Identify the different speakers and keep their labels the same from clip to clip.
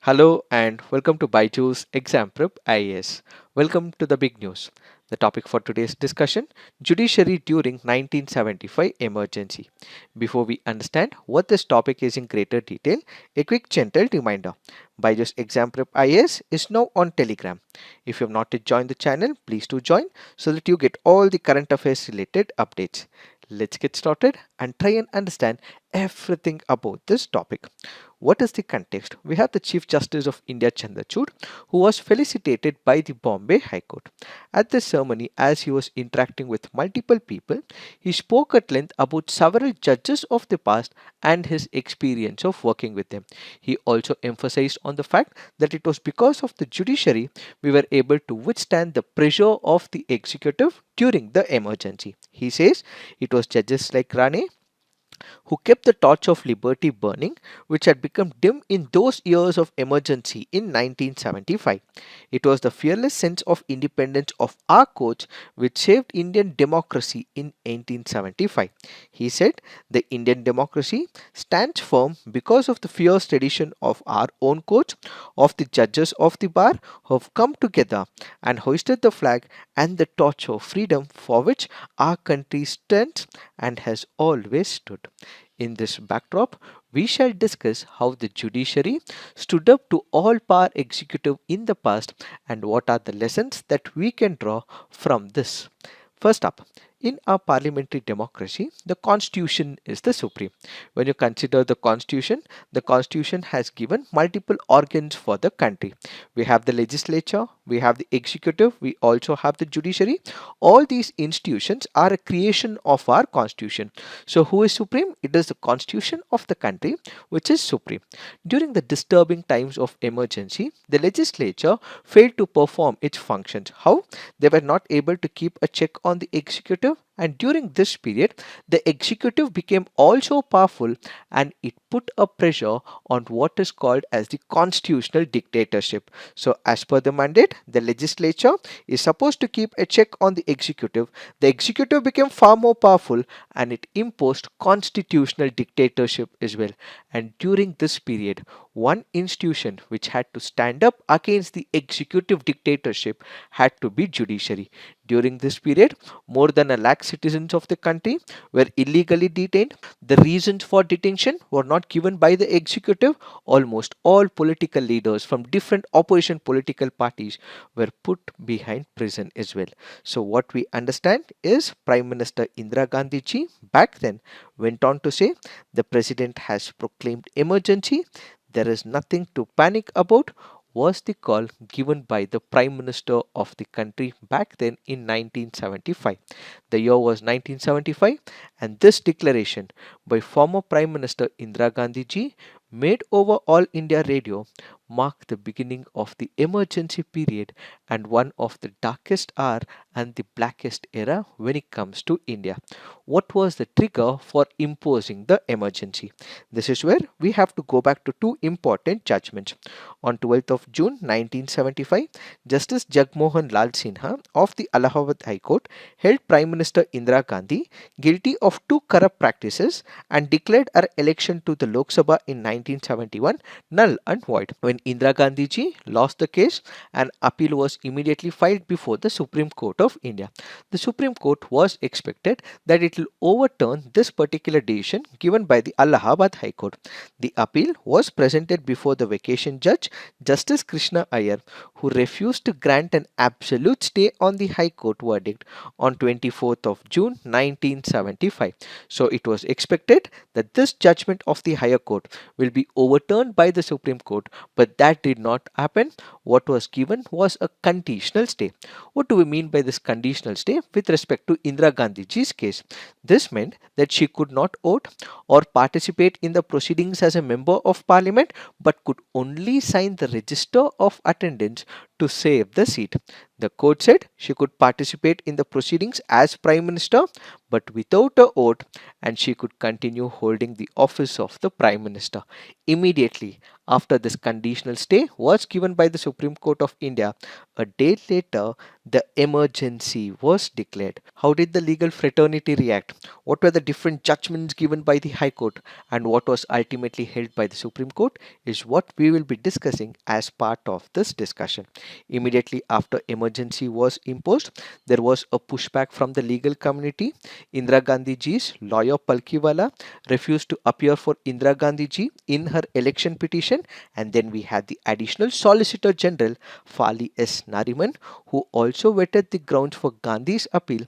Speaker 1: Hello and welcome to BYJU'S Exam Prep IAS. Welcome to the big news. The topic for today's discussion: Judiciary during 1975 emergency. Before we understand what this topic is in greater detail, a quick gentle reminder. BYJU'S Exam Prep IAS is now on Telegram. If you have not yet joined the channel, please do join so that you get all the current affairs related updates. Let's get started and try and understand everything about this topic. What is the context? We have the Chief Justice of India Chandrachud, who was felicitated by the Bombay High Court. At the ceremony, as he was interacting with multiple people, he spoke at length about several judges of the past and his experience of working with them. He also emphasized on the fact that it was because of the judiciary we were able to withstand the pressure of the executive during the emergency. He says it was judges like Rane who kept the torch of liberty burning, which had become dim in those years of emergency in 1975. It was the fearless sense of independence of our courts which saved Indian democracy in 1875. He said, the Indian democracy stands firm because of the fierce tradition of our own courts, of the judges of the bar who have come together and hoisted the flag and the torch of freedom for which our country stands and has always stood. In this backdrop, we shall discuss how the judiciary stood up to all power executive in the past and what are the lessons that we can draw from this. First up, in our parliamentary democracy, the constitution is the supreme. When you consider the constitution has given multiple organs for the country. We have the legislature, we have the executive, we also have the judiciary. All these institutions are a creation of our constitution. So who is supreme? It is the constitution of the country which is supreme. During the disturbing times of emergency, the legislature failed to perform its functions. How? They were not able to keep a check on the executive, and during this period the executive became also powerful and it put a pressure on what is called as the constitutional dictatorship. So as per the mandate, the legislature is supposed to keep a check on the executive. The executive became far more powerful and it imposed constitutional dictatorship as well. And during this period, one institution which had to stand up against the executive dictatorship had to be judiciary. During this period, more than a lakh citizens of the country were illegally detained. The reasons for detention were not given by the executive. Almost all political leaders from different opposition political parties were put behind prison as well. So what we understand is Prime Minister Indira Gandhi ji back then went on to say the president has proclaimed emergency. There is nothing to panic about, was the call given by the Prime Minister of the country back then in 1975. The year was 1975, and this declaration by former Prime Minister Indira Gandhi ji, made over All India Radio, marked the beginning of the emergency period and one of the darkest hour and the blackest era when it comes to India. What was the trigger for imposing the emergency? This is where we have to go back to two important judgments. On 12th of June 1975, Justice Jagmohan Lal Sinha of the Allahabad High Court held Prime Minister Indira Gandhi guilty of two corrupt practices and declared her election to the Lok Sabha in 1971 null and void. When Indira Gandhi ji lost the case, an appeal was immediately filed before the Supreme Court of India. The Supreme Court was expected that it will overturn this particular decision given by the Allahabad High Court. The appeal was presented before the vacation judge Justice Krishna Iyer, who refused to grant an absolute stay on the High Court verdict on 24th of June 1975. So it was expected that this judgment of the higher court will be overturned by the Supreme Court, but that did not happen. What was given was a conditional stay. What do we mean by this conditional stay with respect to Indira Gandhi ji's case? This meant that she could not vote or participate in the proceedings as a member of parliament but could only sign the register of attendance to save the seat. The court said she could participate in the proceedings as Prime Minister but without a vote, and she could continue holding the office of the Prime Minister. Immediately after this conditional stay was given by the Supreme Court of India, A day later, the emergency was declared. How did the legal fraternity react? What were the different judgments given by the High Court and what was ultimately held by the Supreme Court is what we will be discussing as part of this discussion. Immediately after emergency was imposed, there was a pushback from the legal community. Indira Gandhi ji's lawyer Palkiwala refused to appear for Indira Gandhi ji in her election petition, and then we had the additional Solicitor General Fali S. Nariman, who also vetted the grounds for Gandhi's appeal,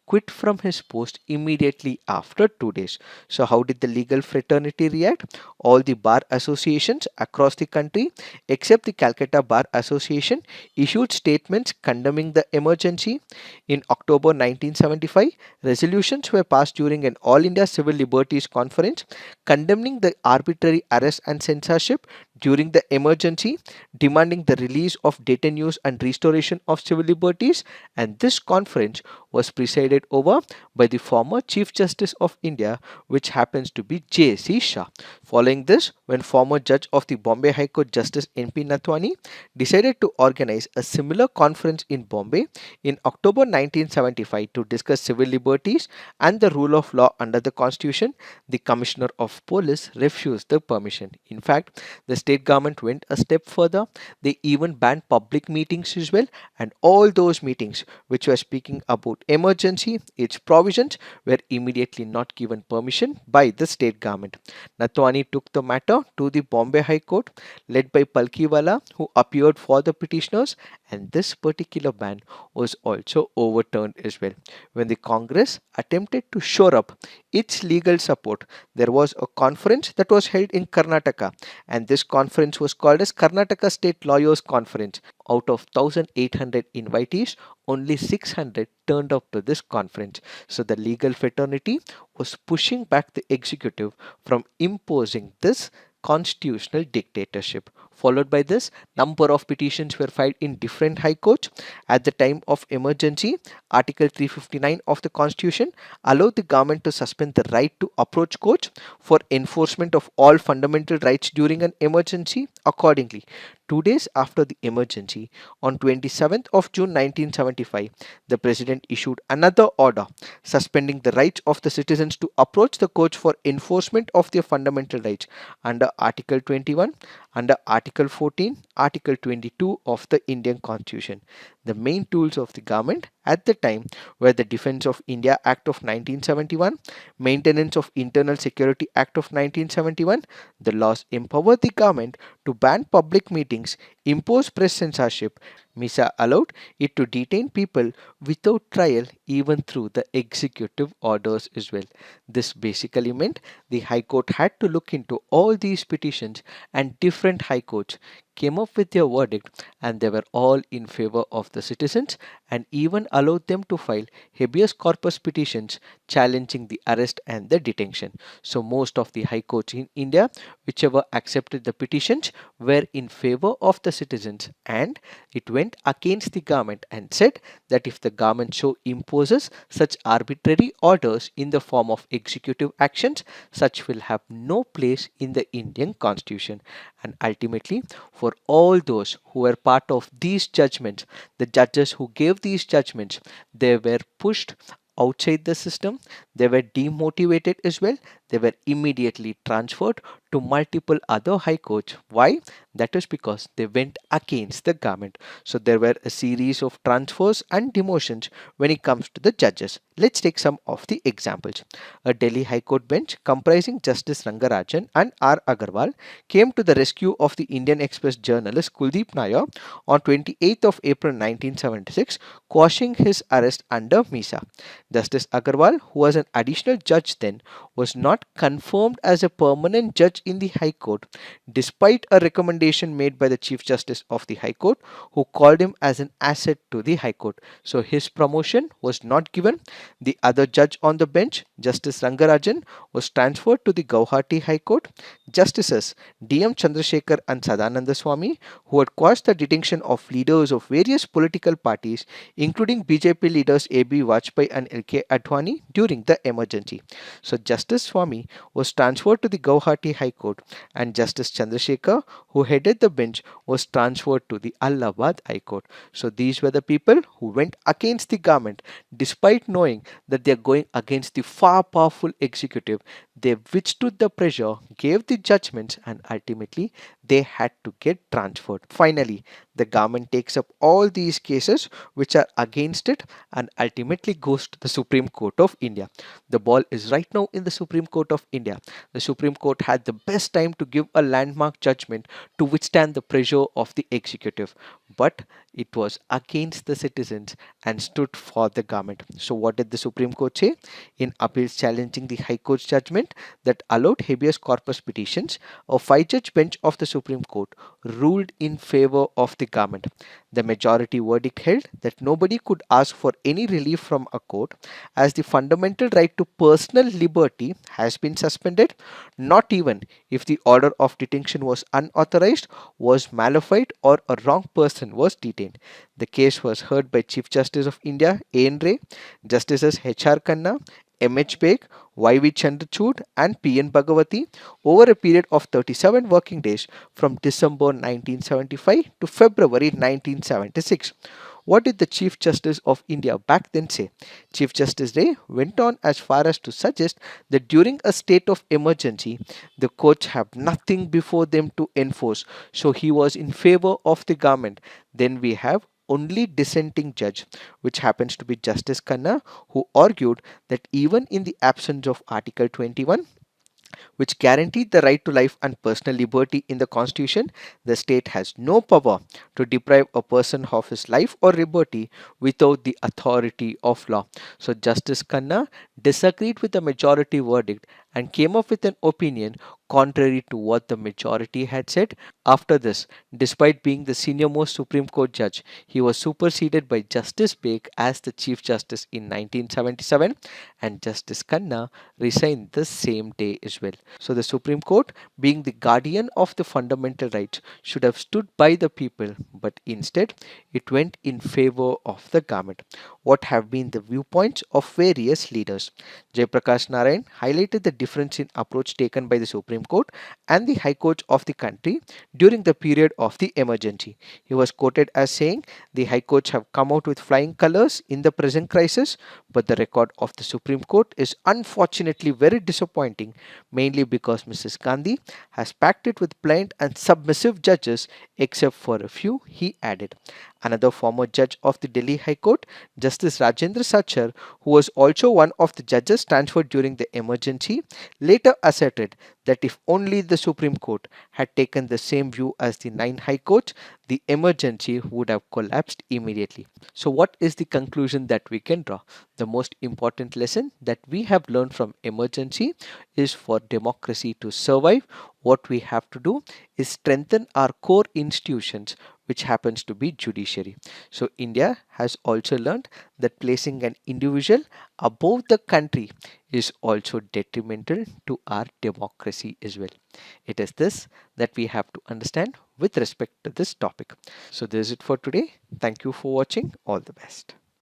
Speaker 1: quit from his post immediately after 2 days. So, how did the legal fraternity react? All the bar associations across the country, except the Calcutta Bar Association, issued statements condemning the emergency. In October 1975, resolutions were passed during an All India Civil Liberties Conference condemning the arbitrary arrest and censorship during the emergency, demanding the release of detainees and restoration of civil liberties. And this conference was presided over by the former Chief Justice of India, which happens to be J.C. Shah. Following this, when former judge of the Bombay High Court Justice N.P. Nathwani decided to organize a similar conference in Bombay in October 1975 to discuss civil liberties and the rule of law under the Constitution, the Commissioner of Police refused the permission. In fact, the state government went a step further. They even banned public meetings as well, and all those meetings which were speaking about emergency, its provisions were immediately not given permission by the state government. Nathwani took the matter to the Bombay High Court, led by Palkiwala, who appeared for the petitioners, and this particular ban was also overturned as well. When the Congress attempted to shore up its legal support, there was a conference that was held in Karnataka, and this conference was called as Karnataka State Lawyers Conference. Out of 1,800 invitees, only 600 turned up to this conference. So the legal fraternity was pushing back the executive from imposing this constitutional dictatorship. Followed by this, number of petitions were filed in different high courts. At the time of emergency, Article 359 of the Constitution allowed the government to suspend the right to approach courts for enforcement of all fundamental rights during an emergency. Accordingly, 2 days after the emergency, on 27th of June 1975, the President issued another order suspending the rights of the citizens to approach the courts for enforcement of their fundamental rights under Article 21, under Article 14, Article 22 of the Indian Constitution. The main tools of the government at the time were the Defence of India Act of 1971, Maintenance of Internal Security Act of 1971. The laws empowered the government to ban public meetings, impose press censorship. MISA allowed it to detain people without trial even through the executive orders as well. This basically meant the High Court had to look into all these petitions, and different High Courts came up with their verdict, and they were all in favor of the citizens and even allowed them to file habeas corpus petitions challenging the arrest and the detention. So most of the High Courts in India, whichever accepted the petitions, were in favor of the citizens, and it went against the government and said that if the government so imposes such arbitrary orders in the form of executive actions, such will have no place in the Indian Constitution. And ultimately, for all those who were part of these judgments, the judges who gave these judgments, they were pushed outside the system, they were demotivated as well, they were immediately transferred to multiple other high courts. Why? That is because they went against the government. So there were a series of transfers and demotions when it comes to the judges. Let's take some of the examples. A Delhi High Court bench comprising Justice Rangarajan and R. Agarwal came to the rescue of the Indian Express journalist Kuldeep Nair on 28th of April 1976, quashing his arrest under MISA. Justice Agarwal, who was an additional judge then, was not confirmed as a permanent judge in the High Court, despite a recommendation made by the Chief Justice of the High Court, who called him as an asset to the High Court. So his promotion was not given. The other judge on the bench, Justice Rangarajan, was transferred to the Guwahati High Court. Justices D.M. Chandrasekhar and Sadananda Swamy, who had quashed the detention of leaders of various political parties, including BJP leaders A.B. Vajpayee and L.K. Advani during the the emergency. So Justice Swami was transferred to the Guwahati High Court, and Justice Chandrasekhar, who headed the bench, was transferred to the Allahabad High Court. So these were the people who went against the government despite knowing that they are going against the far powerful executive. They withstood the pressure, gave the judgments, and ultimately they had to get transferred. Finally, the government takes up all these cases which are against it and ultimately goes to the Supreme Court of India. The ball is right now in the Supreme Court of India. The Supreme Court had the best time to give a landmark judgment to withstand the pressure of the executive, but it was against the citizens and stood for the government. So, what did the Supreme Court say? In appeals challenging the High Court's judgment that allowed habeas corpus petitions, a five-judge bench of the Supreme Court ruled in favor of the government. The majority verdict held that nobody could ask for any relief from a court as the fundamental right to personal liberty has been suspended, not even if the order of detention was unauthorized, was malified, or a wrong person was detained. The case was heard by Chief Justice of India A.N. Ray, Justices H.R. Khanna, M.H. Beg, Y.V. Chandrachud, and P.N. Bhagawati over a period of 37 working days from December 1975 to February 1976. What did the Chief Justice of India back then say? Chief Justice Ray went on as far as to suggest that during a state of emergency, the courts have nothing before them to enforce. So he was in favor of the government. Then we have only dissenting judge, which happens to be Justice Khanna, who argued that even in the absence of Article 21, which guaranteed the right to life and personal liberty in the Constitution, the state has no power to deprive a person of his life or liberty without the authority of law. So, Justice Khanna disagreed with the majority verdict and came up with an opinion contrary to what the majority had said. After this, despite being the senior most Supreme Court judge, he was superseded by Justice Beg as the Chief Justice in 1977, and Justice Khanna resigned the same day as well. So, the Supreme Court, being the guardian of the fundamental rights, should have stood by the people, but instead it went in favor of the government. What have been the viewpoints of various leaders? Jayaprakash Narayan highlighted the difference in approach taken by the Supreme Court and the High Courts of the country during the period of the emergency. He was quoted as saying, "The High Courts have come out with flying colors in the present crisis, but the record of the Supreme Court is unfortunately very disappointing, mainly because Mrs. Gandhi has packed it with blind and submissive judges, except for a few," he added. Another former judge of the Delhi High Court, Justice Rajendra Sachar, who was also one of the judges transferred during the emergency, later asserted that if only the Supreme Court had taken the same view as the nine High Courts, the emergency would have collapsed immediately. So, what is the conclusion that we can draw? The most important lesson that we have learned from emergency is for democracy to survive, what we have to do is strengthen our core institutions, which happens to be judiciary. So India has also learned that placing an individual above the country is also detrimental to our democracy as well. It is this that we have to understand with respect to this topic. So this is it for today. Thank you for watching. All the best.